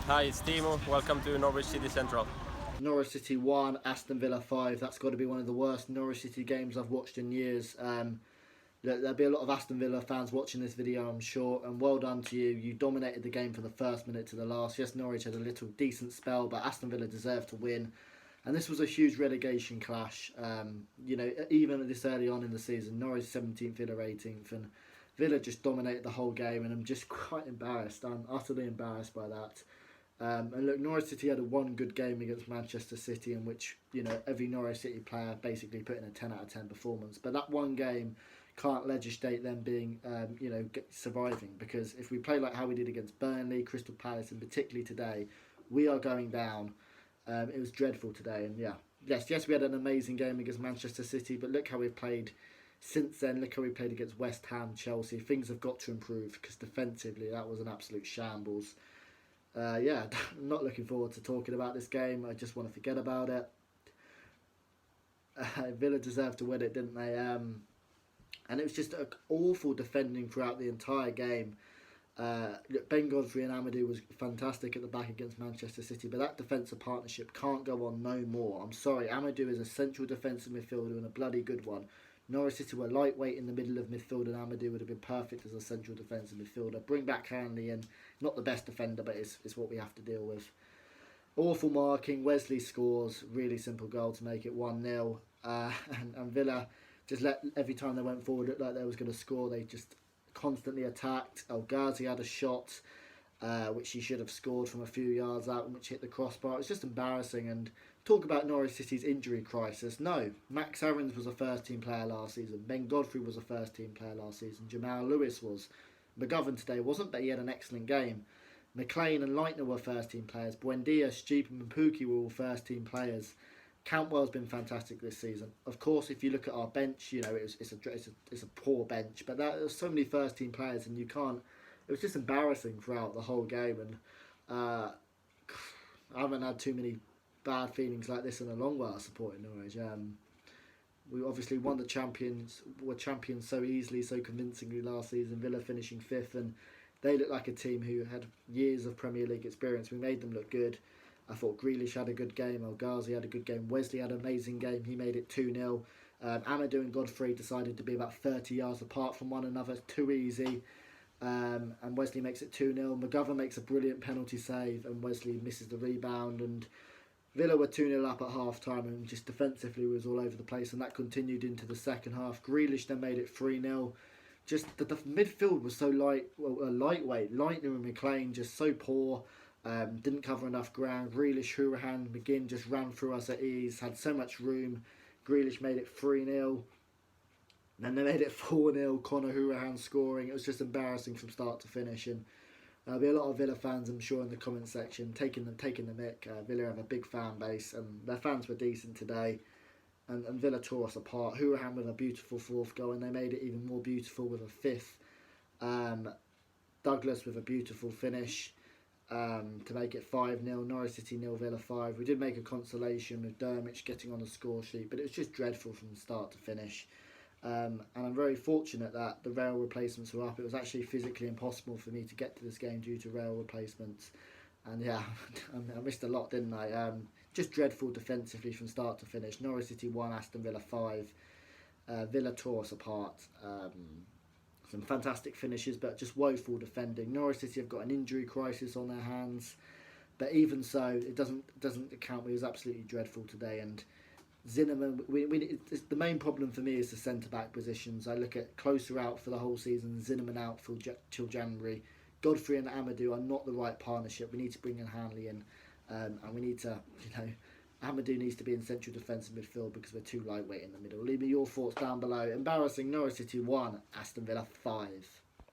Hi, it's Timo. Welcome to Norwich City Central. Norwich City 1, Aston Villa 5. That's got to be one of the worst Norwich City games I've watched in years. There'll be a lot of Aston Villa fans watching this video, I'm sure, and well done to you. You dominated the game from the first minute to the last. Yes, Norwich had a little decent spell, but Aston Villa deserved to win. And this was a huge relegation clash. Even this early on in the season, Norwich 17th, Villa 18th, and Villa just dominated the whole game, and I'm just quite embarrassed. I'm utterly embarrassed by that. And look, Norwich City had one good game against Manchester City, in which every Norwich City player basically put in a 10 out of 10 performance. But that one game can't legislate them being, surviving, because if we play like how we did against Burnley, Crystal Palace, and particularly today, we are going down. It was dreadful today, and yes, we had an amazing game against Manchester City, but look how we've played since then. Look how we played against West Ham, Chelsea. Things have got to improve, because defensively that was an absolute shambles. I'm not looking forward to talking about this game. I just want to forget about it. Villa deserved to win it, didn't they? And it was just awful defending throughout the entire game. Ben Godfrey and Amadou was fantastic at the back against Manchester City, but that defensive partnership can't go on no more. I'm sorry, Amadou is a central defensive midfielder and a bloody good one. Norwich City were lightweight in the middle of midfield, and Amadou would have been perfect as a central defensive midfielder. Bring back Hanley, and not the best defender, but it's what we have to deal with. Awful marking. Wesley scores. Really simple goal to make it 1-0. And Villa just let, every time they went forward, looked like they was going to score. They just constantly attacked. El Ghazi had a shot, which he should have scored from a few yards out, which hit the crossbar. It was just embarrassing. And talk about Norwich City's injury crisis. No, Max Aarons was a first-team player last season. Ben Godfrey was a first-team player last season. Jamal Lewis was. McGovern today wasn't, but he had an excellent game. McLean and Leitner were first-team players. Buendia, Stupe and Pookie were all first-team players. Cantwell's been fantastic this season. Of course, if you look at our bench, it's a poor bench, but there's so many first-team players, and you can't. It was just embarrassing throughout the whole game, and I haven't had too many bad feelings like this in a long while supporting Norwich. We obviously won the champions, were champions so easily, so convincingly last season. Villa finishing 5th, and they look like a team who had years of Premier League experience. We made them look good. I thought Grealish had a good game. El Ghazi had a good game. Wesley had an amazing game. He made it 2-0. Amadou and Godfrey decided to be about 30 yards apart from one another. Too easy. And Wesley makes it 2-0. McGovern makes a brilliant penalty save, and Wesley misses the rebound. And Villa were 2-0 up at half-time, and just defensively was all over the place, and that continued into the second half. Grealish then made it 3-0. Just the midfield was so lightweight. Leitner and McLean just so poor. Didn't cover enough ground. Grealish, Hourihane, McGinn just ran through us at ease. Had so much room. Grealish made it 3-0. Then they made it 4-0. Conor Hourihane scoring. It was just embarrassing from start to finish. And there'll be a lot of Villa fans, I'm sure, in the comment section taking the mick. Villa have a big fan base, and their fans were decent today. And Villa tore us apart. Hourihane with a beautiful 4th goal, and they made it even more beautiful with a 5th. Douglas with a beautiful finish to make it 5-0. Norwich City 0, Villa 5. We did make a consolation with Dermich getting on the score sheet, but it was just dreadful from start to finish. And I'm very fortunate that the rail replacements were up. It was actually physically impossible for me to get to this game due to rail replacements. And yeah, I missed a lot, didn't I? Just dreadful defensively from start to finish. Norwich City 1, Aston Villa 5. Villa tore us apart. Some fantastic finishes, but just woeful defending. Norwich City have got an injury crisis on their hands, but even so, it doesn't account. It was absolutely dreadful today. And Zinnemann, the main problem for me is the centre-back positions. I look at closer out for the whole season, Zinnemann out till January. Godfrey and Amadou are not the right partnership. We need to bring in Hanley in, and we need to, Amadou needs to be in central defensive midfield because we're too lightweight in the middle. Leave me your thoughts down below. Embarrassing. Norwich City 1, Aston Villa 5.